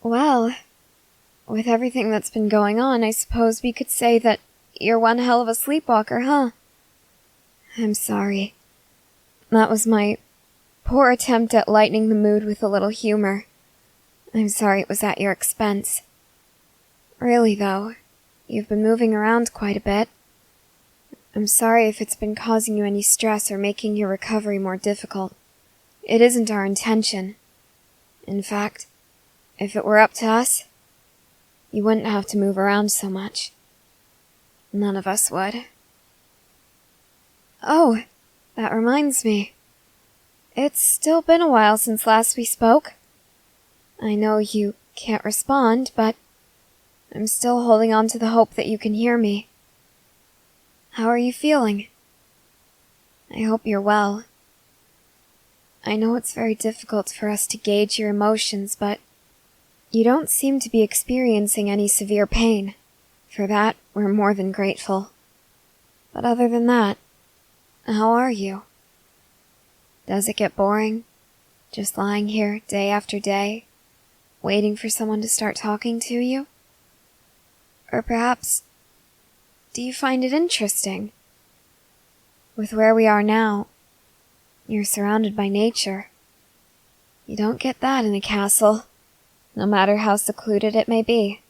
Well, with everything that's been going on, I suppose we could say that you're one hell of a sleepwalker, huh? I'm sorry. That was my poor attempt at lightening the mood with a little humor. I'm sorry it was at your expense. Really, though, you've been moving around quite a bit. I'm sorry if it's been causing you any stress or making your recovery more difficult. It isn't our intention. In fact, if it were up to us, you wouldn't have to move around so much. None of us would. Oh, that reminds me. It's still been a while since last we spoke. I know you can't respond, but I'm still holding on to the hope that you can hear me. How are you feeling? I hope you're well. I know it's very difficult for us to gauge your emotions, but you don't seem to be experiencing any severe pain. For that, we're more than grateful. But other than that, how are you? Does it get boring? Just lying here day after day, waiting for someone to start talking to you? Or perhaps, do you find it interesting? With where we are now, you're surrounded by nature. You don't get that in a castle, no matter how secluded it may be.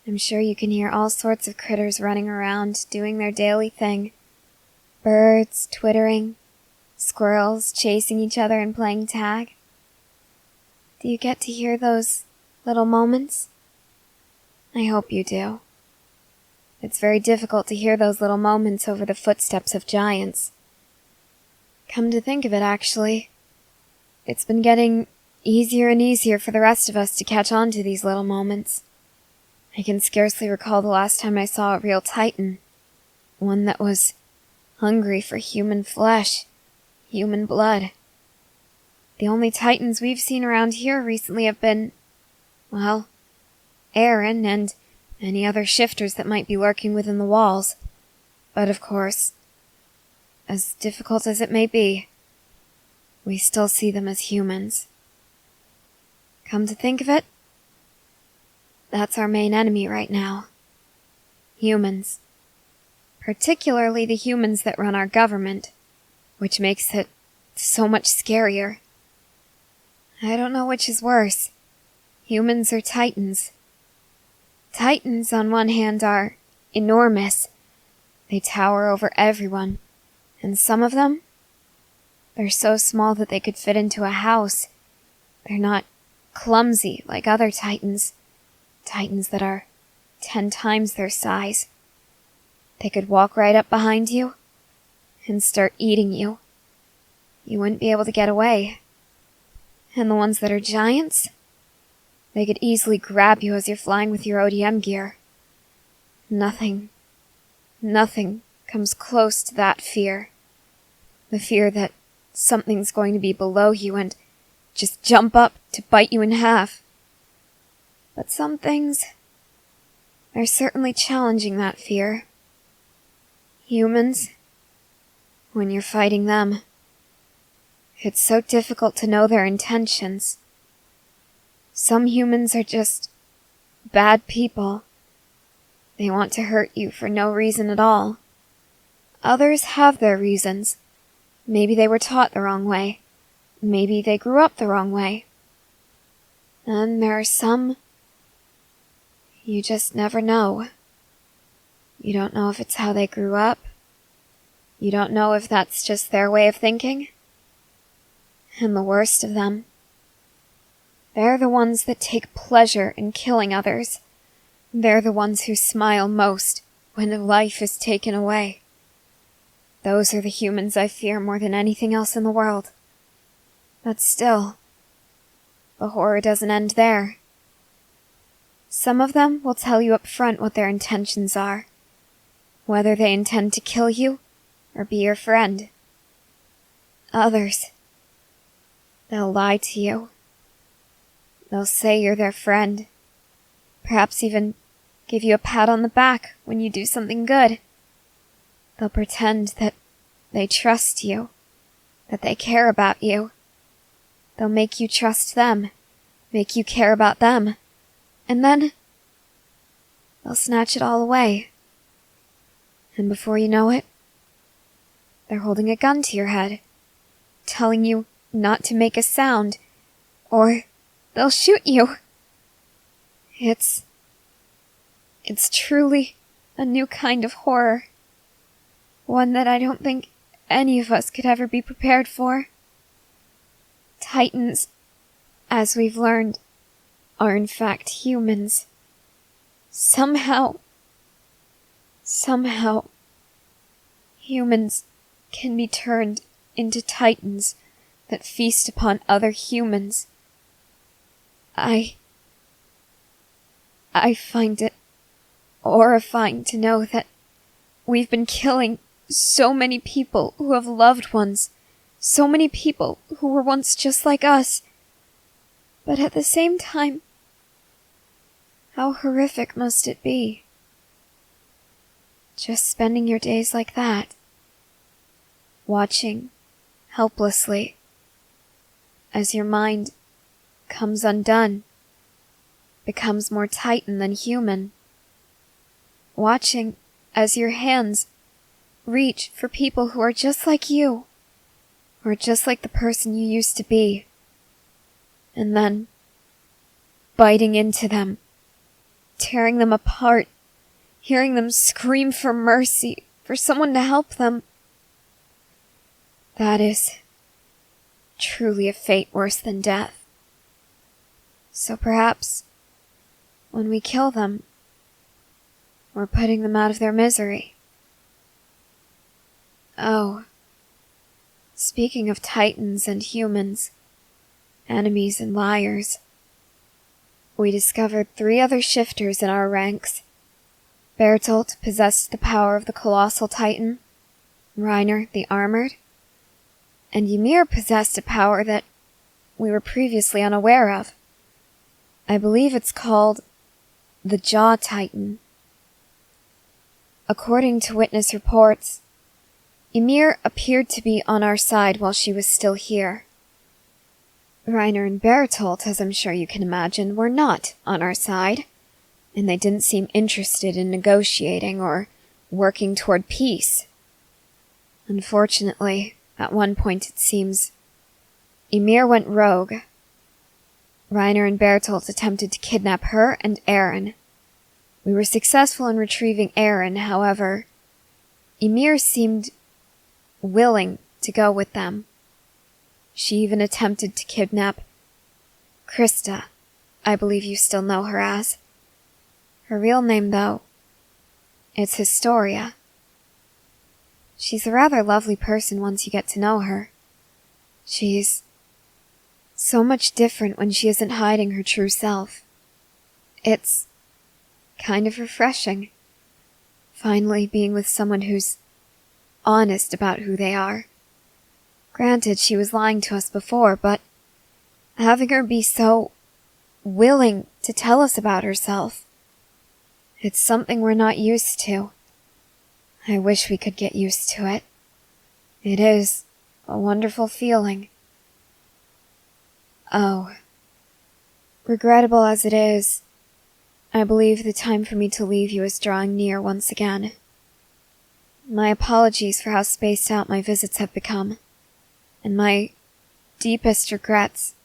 I'm sure you can hear all sorts of critters running around, doing their daily thing. Birds twittering, squirrels chasing each other and playing tag. Do you get to hear those little moments? I hope you do. It's very difficult to hear those little moments over the footsteps of giants. Come to think of it, actually, it's been getting easier and easier for the rest of us to catch on to these little moments. I can scarcely recall the last time I saw a real titan. One that was hungry for human flesh, human blood. The only titans we've seen around here recently have been, well, Aaron and any other shifters that might be lurking within the walls. But of course, as difficult as it may be, we still see them as humans. Come to think of it, that's our main enemy right now. Humans. Particularly the humans that run our government, which makes it so much scarier. I don't know which is worse, humans or titans. Titans, on one hand, are enormous. They tower over everyone, and some of them, they're so small that they could fit into a house. They're not clumsy like other titans. Titans that are 10 times their size. They could walk right up behind you and start eating you. You wouldn't be able to get away. And the ones that are giants, they could easily grab you as you're flying with your ODM gear. Nothing comes close to that fear. The fear that something's going to be below you and just jump up to bite you in half. But some things are certainly challenging that fear. Humans, when you're fighting them, it's so difficult to know their intentions. Some humans are just bad people. They want to hurt you for no reason at all. Others have their reasons. Maybe they were taught the wrong way. Maybe they grew up the wrong way. And there are some you just never know. You don't know if it's how they grew up. You don't know if that's just their way of thinking. And the worst of them, they're the ones that take pleasure in killing others. They're the ones who smile most when a life is taken away. Those are the humans I fear more than anything else in the world. But still, the horror doesn't end there. Some of them will tell you up front what their intentions are, whether they intend to kill you or be your friend. Others, they'll lie to you. They'll say you're their friend, perhaps even give you a pat on the back when you do something good. They'll pretend that they trust you, that they care about you. They'll make you trust them, make you care about them, and then they'll snatch it all away. And before you know it, they're holding a gun to your head, telling you not to make a sound, or they'll shoot you. It's truly a new kind of horror. One that I don't think any of us could ever be prepared for. Titans, as we've learned, are in fact humans. Somehow, humans can be turned into titans that feast upon other humans. I find it horrifying to know that we've been killing so many people who have loved ones, so many people who were once just like us. But at the same time, how horrific must it be? Just spending your days like that, watching helplessly as your mind comes undone, becomes more titan than human. Watching as your hands reach for people who are just like you, or just like the person you used to be, and then biting into them, tearing them apart, hearing them scream for mercy, for someone to help them. That is truly a fate worse than death. So perhaps, when we kill them, we're putting them out of their misery. Oh, speaking of titans and humans, enemies and liars, we discovered 3 other shifters in our ranks. Bertolt possessed the power of the colossal titan, Reiner the armored, and Ymir possessed a power that we were previously unaware of. I believe it's called the Jaw Titan. According to witness reports, Ymir appeared to be on our side while she was still here. Reiner and Bertolt, as I'm sure you can imagine, were not on our side, and they didn't seem interested in negotiating or working toward peace. Unfortunately, at one point it seems, Ymir went rogue. Reiner and Bertolt attempted to kidnap her and Aaron. We were successful in retrieving Aaron, however, Ymir seemed willing to go with them. She even attempted to kidnap Krista, I believe you still know her as. Her real name, though, it's Historia. She's a rather lovely person once you get to know her. She's so much different when she isn't hiding her true self. It's kind of refreshing, finally being with someone who's honest about who they are. Granted, she was lying to us before, but having her be so willing to tell us about herself, it's something we're not used to. I wish we could get used to it. It is a wonderful feeling. Oh, regrettable as it is, I believe the time for me to leave you is drawing near once again. My apologies for how spaced out my visits have become, and my deepest regrets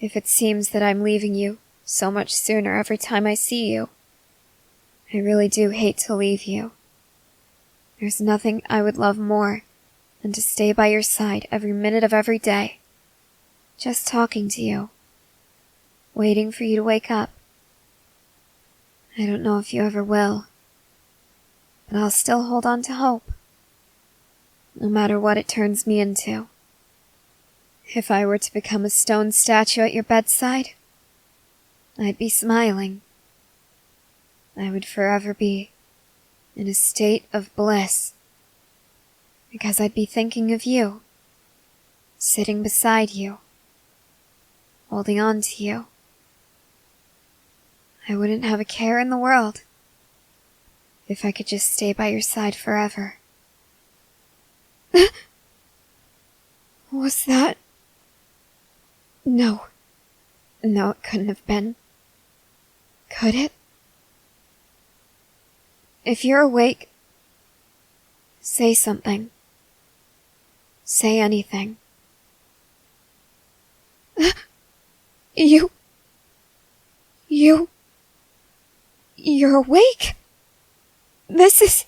if it seems that I'm leaving you so much sooner every time I see you. I really do hate to leave you. There's nothing I would love more than to stay by your side every minute of every day, just talking to you, waiting for you to wake up. I don't know if you ever will, but I'll still hold on to hope, no matter what it turns me into. If I were to become a stone statue at your bedside, I'd be smiling. I would forever be in a state of bliss, because I'd be thinking of you, sitting beside you, holding on to you. I wouldn't have a care in the world if I could just stay by your side forever. Was that? No. No, it couldn't have been. Could it? If you're awake, say something. Say anything. You're awake? This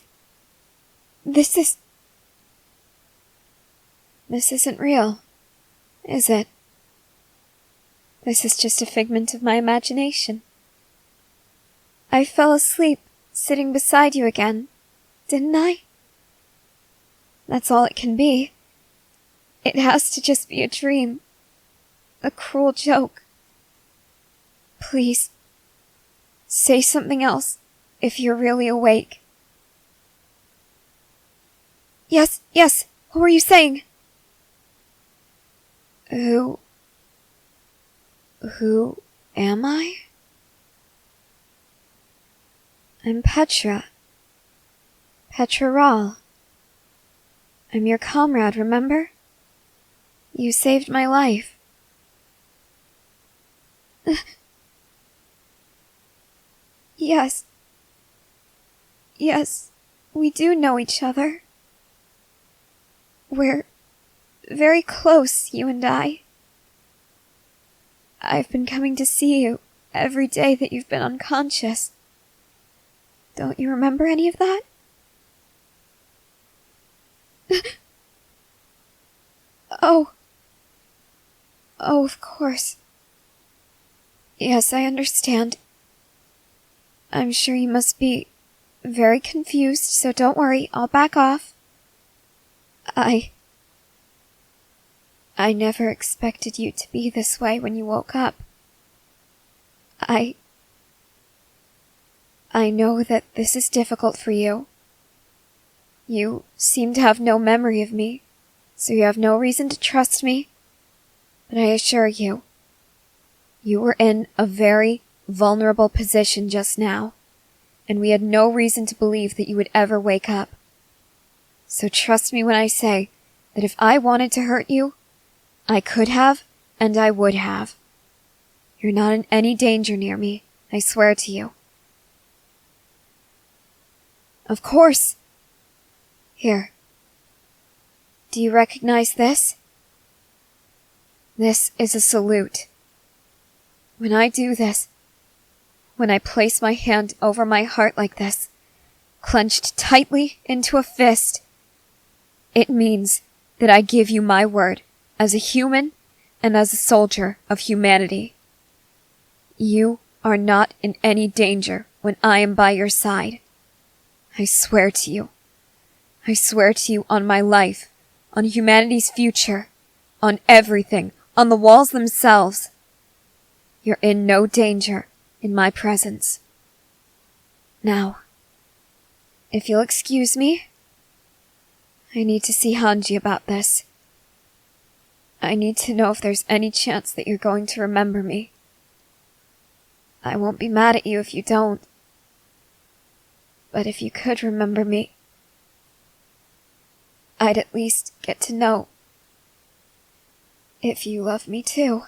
isn't real, is it? This is just a figment of my imagination. I fell asleep sitting beside you again, didn't I? That's all it can be. It has to just be a dream. A cruel joke. Please, say something else if you're really awake. Yes, what were you saying? Who am I? I'm Petra. Petra Rahl. I'm your comrade, remember? You saved my life. Yes, we do know each other. We're very close, you and I. I've been coming to see you every day that you've been unconscious. Don't you remember any of that? Oh, of course. Yes, I understand. I'm sure you must be very confused, so don't worry, I'll back off. I never expected you to be this way when you woke up. I know that this is difficult for you. You seem to have no memory of me, so you have no reason to trust me. But I assure you, you were in a very vulnerable position just now, and we had no reason to believe that you would ever wake up. So trust me when I say that if I wanted to hurt you, I could have, and I would have. You're not in any danger near me, I swear to you. Of course. Here. Do you recognize this? This is a salute. When I do this, when I place my hand over my heart like this, clenched tightly into a fist, it means that I give you my word as a human and as a soldier of humanity. You are not in any danger when I am by your side. I swear to you. I swear to you on my life, on humanity's future, on everything, on the walls themselves. You're in no danger in my presence. Now, if you'll excuse me, I need to see Hanji about this. I need to know if there's any chance that you're going to remember me. I won't be mad at you if you don't. But if you could remember me, I'd at least get to know if you love me too.